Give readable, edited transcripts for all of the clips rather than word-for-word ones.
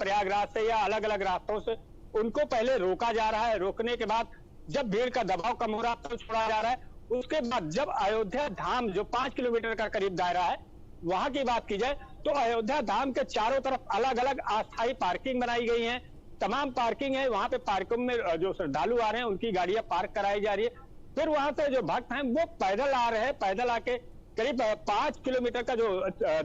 प्रयागराज से या अलग अलग रास्तों से उनको पहले रोका जा रहा है। रोकने के बाद जब भीड़ का दबाव कम हो रहा है तो छोड़ा जा रहा है। उसके बाद जब अयोध्या धाम जो 5 किलोमीटर का करीब दायरा है वहां की बात की जाए तो अयोध्या धाम के चारों तरफ अलग अलग अस्थायी पार्किंग बनाई गई है। तमाम पार्किंग है, वहां पे पार्किंग में जो श्रद्धालु आ रहे हैं उनकी गाड़ियां पार्क कराई जा रही है। फिर वहां से जो भक्त हैं वो पैदल आ रहे हैं। पैदल आके करीब 5 किलोमीटर का जो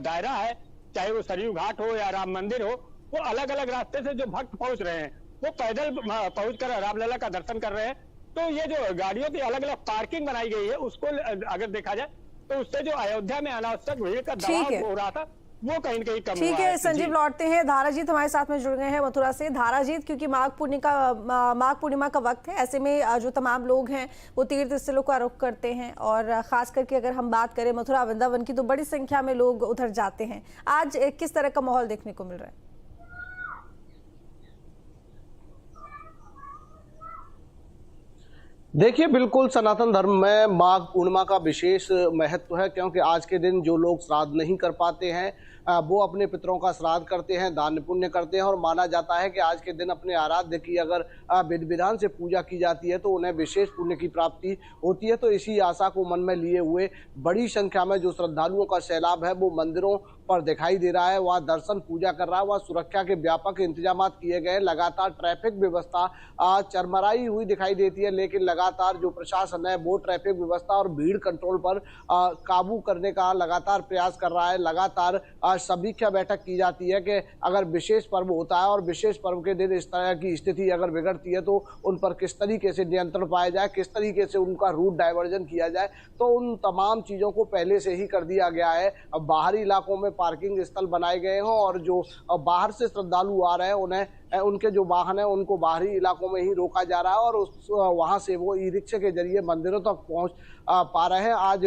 दायरा है, चाहे वो सरयू घाट हो या राम मंदिर हो, वो अलग अलग रास्ते से जो भक्त पहुंच रहे हैं वो पैदल पहुंचकर रामलला का दर्शन कर रहे हैं। तो ये जो गाड़ियों की अलग अलग पार्किंग बनाई गई है उसको अगर देखा जाए तो उससे जो अयोध्या में अनावश्यक भीड़ का दबाव हो रहा था वो कहीं न कहीं कम हुआ है। ठीक है संजीव, लौटते हैं। धाराजीत हमारे साथ में जुड़ गए हैं मथुरा से। धाराजीत, क्योंकि माघ पूर्णिमा का वक्त है, ऐसे में जो तमाम लोग हैं वो तीर्थ स्थलों का रुख करते हैं और खास करके अगर हम बात करें मथुरा वृंदावन की तो बड़ी संख्या में लोग उधर जाते हैं। आज किस तरह का माहौल देखने को मिल रहा है? देखिए, बिल्कुल सनातन धर्म में माघ पूर्णिमा का विशेष महत्व है, क्योंकि आज के दिन जो लोग श्राद्ध नहीं कर पाते हैं वो अपने पितरों का श्राद्ध करते हैं, दान पुण्य करते हैं और माना जाता है कि आज के दिन अपने आराध्य की अगर विधि विधान से पूजा की जाती है तो उन्हें विशेष पुण्य की प्राप्ति होती है। तो इसी आशा को मन में लिए हुए बड़ी संख्या में जो श्रद्धालुओं का सैलाब है वो मंदिरों पर दिखाई दे रहा है। वहाँ दर्शन पूजा कर रहा है। वहाँ सुरक्षा के व्यापक इंतजाम किए गए। लगातार ट्रैफिक व्यवस्था चरमराई हुई दिखाई देती है, लेकिन लगातार जो प्रशासन है वो ट्रैफिक व्यवस्था और भीड़ कंट्रोल पर काबू करने का लगातार प्रयास कर रहा है। लगातार समीक्षा बैठक की जाती है कि अगर विशेष पर्व होता है और विशेष पर्व के दिन इस तरह की स्थिति अगर बिगड़ती है तो उन पर किस तरीके से नियंत्रण पाया जाए, किस तरीके से उनका रूट डाइवर्जन किया जाए। तो उन तमाम चीज़ों को पहले से ही कर दिया गया है। अब बाहरी इलाकों में पार्किंग स्थल बनाए गए हों और जो बाहर से श्रद्धालु आ रहे हैं उन्हें उनके जो वाहन है उनको बाहरी इलाकों में ही रोका जा रहा है और वहां से वो ई रिक्शा के जरिए मंदिरों तक पहुंच पा रहे हैं। आज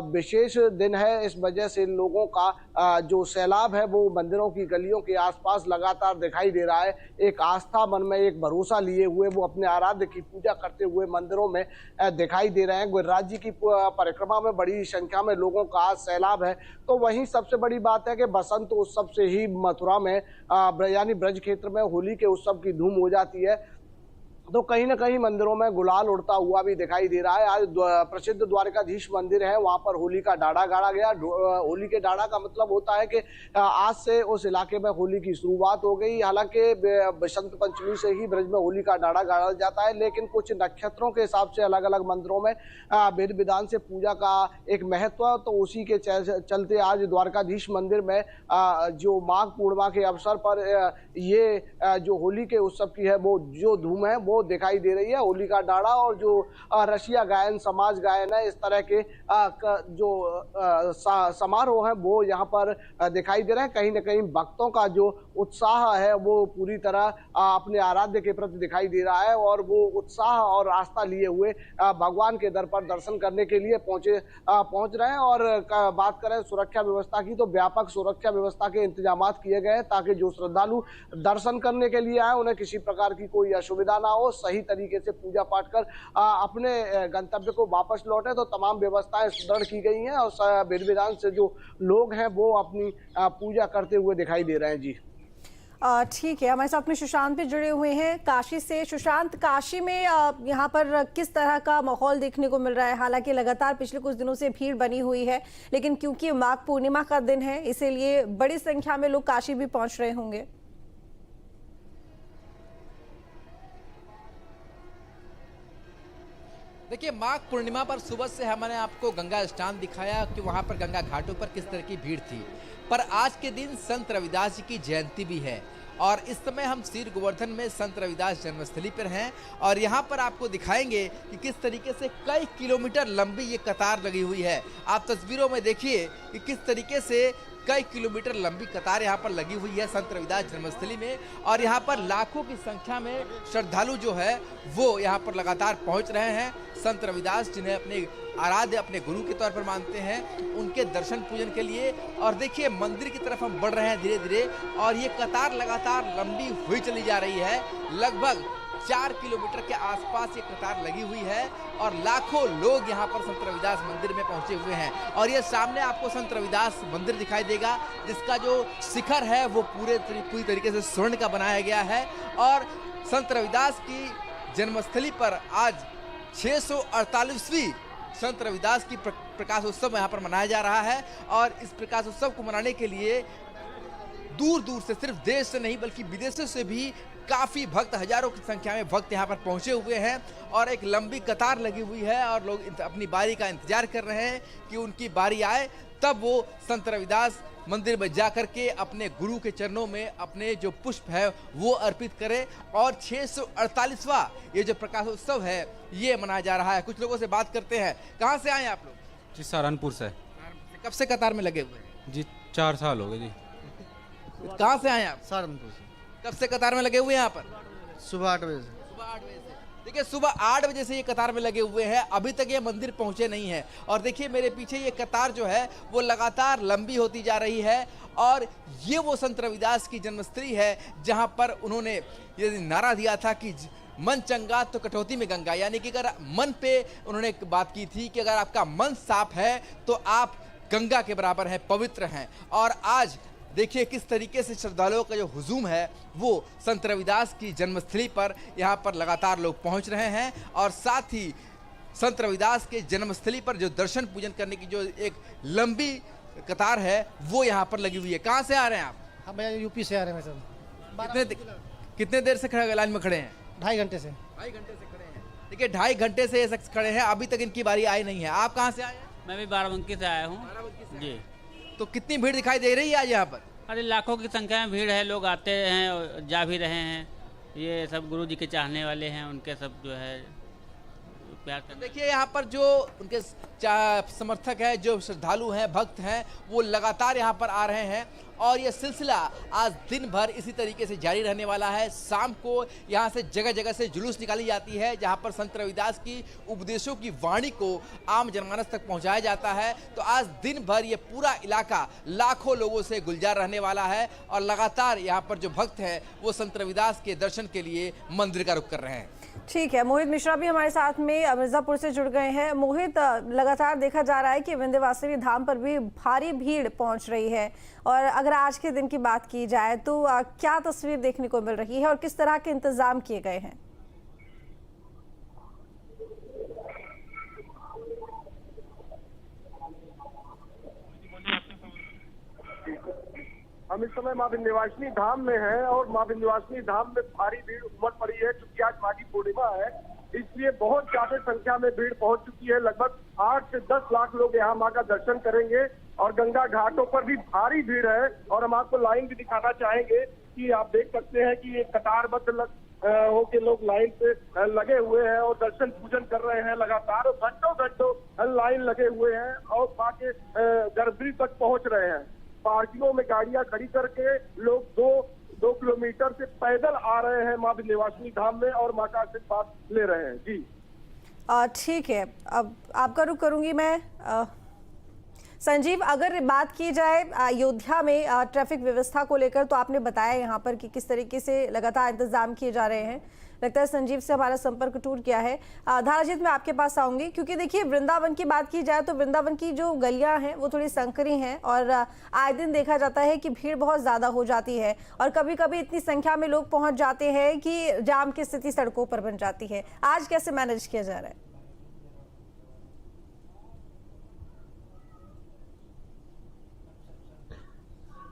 विशेष दिन है, इस वजह से लोगों का जो सैलाब है वो मंदिरों की गलियों के आसपास लगातार दिखाई दे रहा है। एक आस्था मन में, एक भरोसा लिए हुए वो अपने आराध्य की पूजा करते हुए मंदिरों में दिखाई दे रहे हैं। गिरिराज जी की परिक्रमा में बड़ी संख्या में लोगों का आज सैलाब है। तो वहीं सबसे बड़ी बात है कि बसंत उत्सव से ही मथुरा में यानी ब्रज क्षेत्र में होली के उत्सव की धूम हो जाती है। तो कहीं ना कहीं मंदिरों में गुलाल उड़ता हुआ भी दिखाई दे रहा है। आज प्रसिद्ध द्वारकाधीश मंदिर है, वहां पर होली का डाढ़ा गाड़ा गया। होली के डाढ़ा का मतलब होता है कि आज से उस इलाके में होली की शुरुआत हो गई। हालांकि बसंत पंचमी से ही ब्रज में होली का डाढ़ा गाड़ा जाता है, लेकिन कुछ नक्षत्रों के हिसाब से अलग अलग मंदिरों में विधि विधान से पूजा का एक महत्व है। तो उसी के चलते आज द्वारकाधीश मंदिर में जो माघ पूर्णिमा के अवसर पर ये जो होली के उत्सव की है वो जो धूम है वो दिखाई दे रही है। होली का डाढ़ा और जो रसिया गायन, समाज गायन है, इस तरह के जो समारोह है वो यहाँ पर दिखाई दे रहे हैं। कहीं ना कहीं भक्तों का जो उत्साह है वो पूरी तरह अपने आराध्य के प्रति दिखाई दे रहा है और वो उत्साह और आस्था लिए हुए भगवान के दर पर दर्शन करने के लिए पहुंच रहे हैं। और बात करें सुरक्षा व्यवस्था की तो व्यापक सुरक्षा व्यवस्था के इंतजाम किए गए हैं ताकि जो श्रद्धालु दर्शन करने के लिए आए उन्हें किसी प्रकार की कोई असुविधा ना हो, सही तरीके से पूजा पाठ कर अपने गंतव्य को वापस लौटे। तो तमाम व्यवस्थाएं सुदृढ़ की गई हैं और विधि विधान से जो लोग हैं वो अपनी पूजा करते हुए दिखाई दे रहे हैं। जी ठीक है, हमारे साथ में सुशांत भी जुड़े हुए हैं काशी से। सुशांत, काशी में यहाँ पर किस तरह का माहौल देखने को मिल रहा है? हालांकि लगातार पिछले कुछ दिनों से भीड़ बनी हुई है, लेकिन क्योंकि माघ पूर्णिमा का दिन है इसीलिए बड़ी संख्या में लोग काशी भी पहुंच रहे होंगे। देखिए, माघ पूर्णिमा पर सुबह से हमने आपको गंगा स्नान दिखाया कि वहाँ पर गंगा घाटों पर किस तरह की भीड़ थी, पर आज के दिन संत रविदास जी की जयंती भी है और इस समय हम श्री गोवर्धन में संत रविदास जन्मस्थली पर हैं और यहाँ पर आपको दिखाएंगे कि किस तरीके से कई किलोमीटर लंबी ये कतार लगी हुई है। आप तस्वीरों में देखिए कि किस तरीके से कई किलोमीटर लंबी कतार यहाँ पर लगी हुई है संत रविदास जन्मस्थली में और यहाँ पर लाखों की संख्या में श्रद्धालु जो है वो यहाँ पर लगातार पहुँच रहे हैं। संत रविदास जिन्हें अपने आराध्य, अपने गुरु के तौर पर मानते हैं, उनके दर्शन पूजन के लिए। और देखिए, मंदिर की तरफ हम बढ़ रहे हैं धीरे धीरे और ये कतार लगातार लंबी हुई चली जा रही है। लगभग 4 किलोमीटर के आसपास ये कतार लगी हुई है और लाखों लोग यहाँ पर संत रविदास मंदिर में पहुंचे हुए हैं। और ये सामने आपको संत रविदास मंदिर दिखाई देगा, जिसका जो शिखर है वो पूरी तरीके से स्वर्ण का बनाया गया है। और संत रविदास की जन्मस्थली पर आज 648वीं संत रविदास की प्रकाश उत्सव यहाँ पर मनाया जा रहा है। और इस प्रकाश उत्सव को मनाने के लिए दूर दूर से, सिर्फ देश से नहीं बल्कि विदेशों से भी काफी भक्त, हजारों की संख्या में भक्त यहाँ पर पहुंचे हुए हैं। और एक लंबी कतार लगी हुई है और लोग अपनी बारी का इंतजार कर रहे हैं कि उनकी बारी आए, तब वो संत रविदास मंदिर में जाकर के अपने गुरु के चरणों में अपने जो पुष्प है वो अर्पित करें। और 648वां ये जो प्रकाशोत्सव है ये मनाया जा रहा है। कुछ लोगों से बात करते हैं। कहाँ से आए आप लोग? जी सहारनपुर से। कब से कतार में लगे हुए हैं? जी 4 साल हो गए जी। कहाँ से आए आप? सहारनपुर से। कब से कतार में लगे हुए हैं यहाँ पर? सुबह 8 बजे से। सुबह 8 बजे से। देखिए सुबह 8 बजे से ये कतार में लगे हुए हैं, अभी तक ये मंदिर पहुंचे नहीं है। और देखिए मेरे पीछे ये कतार जो है वो लगातार लंबी होती जा रही है। और ये वो संत रविदास की जन्मस्थली है जहां पर उन्होंने ये नारा दिया था कि मन चंगा तो कटौती में गंगा, यानी कि अगर मन पे उन्होंने एक बात की थी कि अगर आपका मन साफ है तो आप गंगा के बराबर हैं, पवित्र हैं। और आज देखिए किस तरीके से श्रद्धालुओं का जो हुजूम है वो संत रविदास की जन्मस्थली पर यहाँ पर लगातार लोग पहुँच रहे हैं। और साथ ही संत रविदास के जन्मस्थली पर जो दर्शन पूजन करने की जो एक लंबी कतार है वो यहाँ पर लगी हुई है। कहाँ से आ रहे हैं आप? हम भैया यूपी से आ रहे हैं सर। कितने देर से लाइन में खड़े हैं? 2.5 घंटे से। 2.5 घंटे से खड़े हैं। देखिए 2.5 घंटे से ये शख्स खड़े हैं, अभी तक इनकी बारी आई नहीं है। आप कहाँ से आए हैं? मैं भी बाराबंकी से आया हूँ जी। तो कितनी भीड़ दिखाई दे रही है आज यहाँ पर? अरे लाखों की संख्या में भीड़ है, लोग आते हैं और जा भी रहे हैं। ये सब गुरु जी के चाहने वाले हैं, उनके सब जो है प्यार करते। देखिए यहाँ पर जो उनके समर्थक हैं, जो श्रद्धालु हैं, भक्त हैं, वो लगातार यहाँ पर आ रहे हैं। और ये सिलसिला आज दिन भर इसी तरीके से जारी रहने वाला है। शाम को यहाँ से जगह जगह से जुलूस निकाली जाती है जहाँ पर संत रविदास की उपदेशों की वाणी को आम जनमानस तक पहुँचाया जाता है। तो आज दिन भर ये पूरा इलाका लाखों लोगों से गुलजार रहने वाला है। और लगातार यहाँ पर जो भक्त हैं वो संत रविदास के दर्शन के लिए मंदिर का रुख कर रहे हैं। ठीक है, मोहित मिश्रा भी हमारे साथ में मिर्जापुर से जुड़ गए हैं। मोहित, लगातार देखा जा रहा है कि विंध्यवासिनी धाम पर भी भारी भीड़ पहुंच रही है। और अगर आज के दिन की बात की जाए तो क्या तस्वीर देखने को मिल रही है और किस तरह के इंतजाम किए गए हैं? हम इस समय माँ विंध्यवासिनी धाम में हैं और माँ विंध्यवासिनी धाम में भारी भीड़ उमड़ पड़ी है क्योंकि आज माघी पूर्णिमा है, इसलिए बहुत ज्यादा संख्या में भीड़ पहुंच चुकी है। लगभग 8 से 10 लाख लोग यहाँ माँ का दर्शन करेंगे और गंगा घाटों पर भी भारी भीड़ है। और हम आपको लाइन भी दिखाना चाहेंगे कि आप देख सकते हैं कि ये कतारबद्ध होके लोग लाइन पे लगे हुए हैं और दर्शन पूजन कर रहे हैं लगातार। घंटों घंटों लाइन लगे हुए हैं और माँ के गर्भगृह तक पहुंच रहे हैं। पार्किंगों में गाड़ियां खड़ी करके लोग 2 किलोमीटर से पैदल आ रहे हैं माँ विंध्यवासिनी धाम में और माँ का आशीर्वाद ले रहे हैं। जी ठीक है, अब आपका रुख करूंगी मैं। संजीव, अगर बात की जाए अयोध्या में ट्रैफिक व्यवस्था को लेकर, तो आपने बताया यहाँ पर कि किस तरीके से लगातार इंतजाम किए जा रहे हैं। लगता है संजीव से हमारा संपर्क टूट गया है। धाराजीत, मैं आपके पास आऊंगी क्योंकि देखिए वृंदावन की बात की जाए तो वृंदावन की जो गलियां हैं वो थोड़ी संकरी हैं और आए दिन देखा जाता है कि भीड़ बहुत ज़्यादा हो जाती है और कभी कभी इतनी संख्या में लोग पहुंच जाते हैं कि जाम की स्थिति सड़कों पर बन जाती है। आज कैसे मैनेज किया जा रहा है?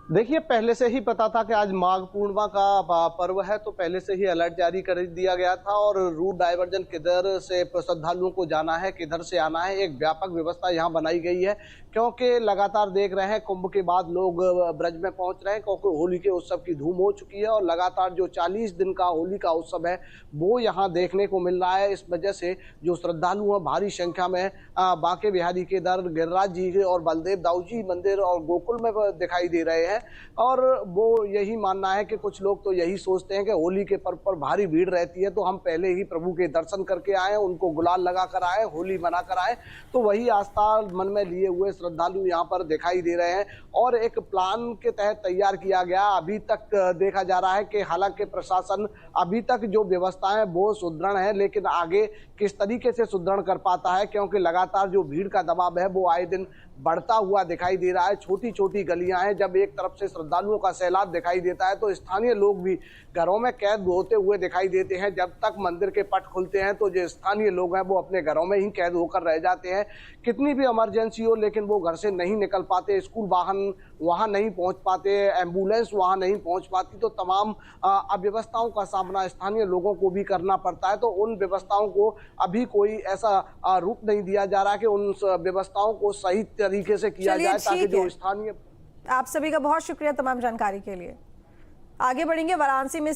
देखिए, पहले से ही पता था कि आज माघ पूर्णिमा का पर्व है, तो पहले से ही अलर्ट जारी कर दिया गया था और रूट डाइवर्जन किधर से श्रद्धालुओं को जाना है, किधर से आना है, एक व्यापक व्यवस्था यहाँ बनाई गई है। क्योंकि लगातार देख रहे हैं कुंभ के बाद लोग ब्रज में पहुंच रहे हैं क्योंकि होली के उत्सव की धूम हो चुकी है और लगातार जो 40 दिन का होली का उत्सव है वो यहाँ देखने को मिल रहा है। इस वजह से जो श्रद्धालु हैं भारी संख्या में बांके बिहारी के दर, गिरिराज जी और बलदेव दाऊ जी मंदिर और गोकुल में दिखाई दे रहे हैं। और वो यही मानना है कि कुछ लोग तो यही सोचते हैं कि होली के पर्व पर भारी भीड़ रहती है तो हम पहले ही प्रभु के दर्शन करके आए, उनको गुलाल लगा कर आए, होली मना कर आए। तो वही आस्था मन में लिए हुए श्रद्धालु यहाँ पर दिखाई दे रहे हैं और एक प्लान के तहत तैयार किया गया। अभी तक देखा जा रहा है कि हालांकि प्रशासन अभी तक जो व्यवस्थाएं वो सुदृढ़ है, लेकिन आगे किस तरीके से सुदृढ़ कर पाता है, क्योंकि लगातार जो भीड़ का दबाव है वो आए दिन बढ़ता हुआ दिखाई दे रहा है। छोटी छोटी गलियां हैं, जब एक तरफ से श्रद्धालुओं का सैलाब दिखाई देता है तो स्थानीय लोग भी घरों में कैद होते हुए दिखाई देते हैं। जब तक मंदिर के पट खुलते हैं तो जो स्थानीय लोग हैं वो अपने घरों में ही कैद होकर रह जाते हैं। कितनी भी इमरजेंसी हो लेकिन वो घर से नहीं निकल पाते, स्कूल वाहन वहां नहीं पहुंच पाते, एम्बुलेंस वहां नहीं पहुंच पाती, तो तमाम अव्यवस्थाओं का सामना स्थानीय लोगों को भी करना पड़ता है। तो उन व्यवस्थाओं को अभी कोई ऐसा रूप नहीं दिया जा रहा कि उन व्यवस्थाओं को सही तरीके से किया जाए ताकि जो स्थानीय। आप सभी का बहुत शुक्रिया तमाम जानकारी के लिए। आगे बढ़ेंगे वाराणसी में।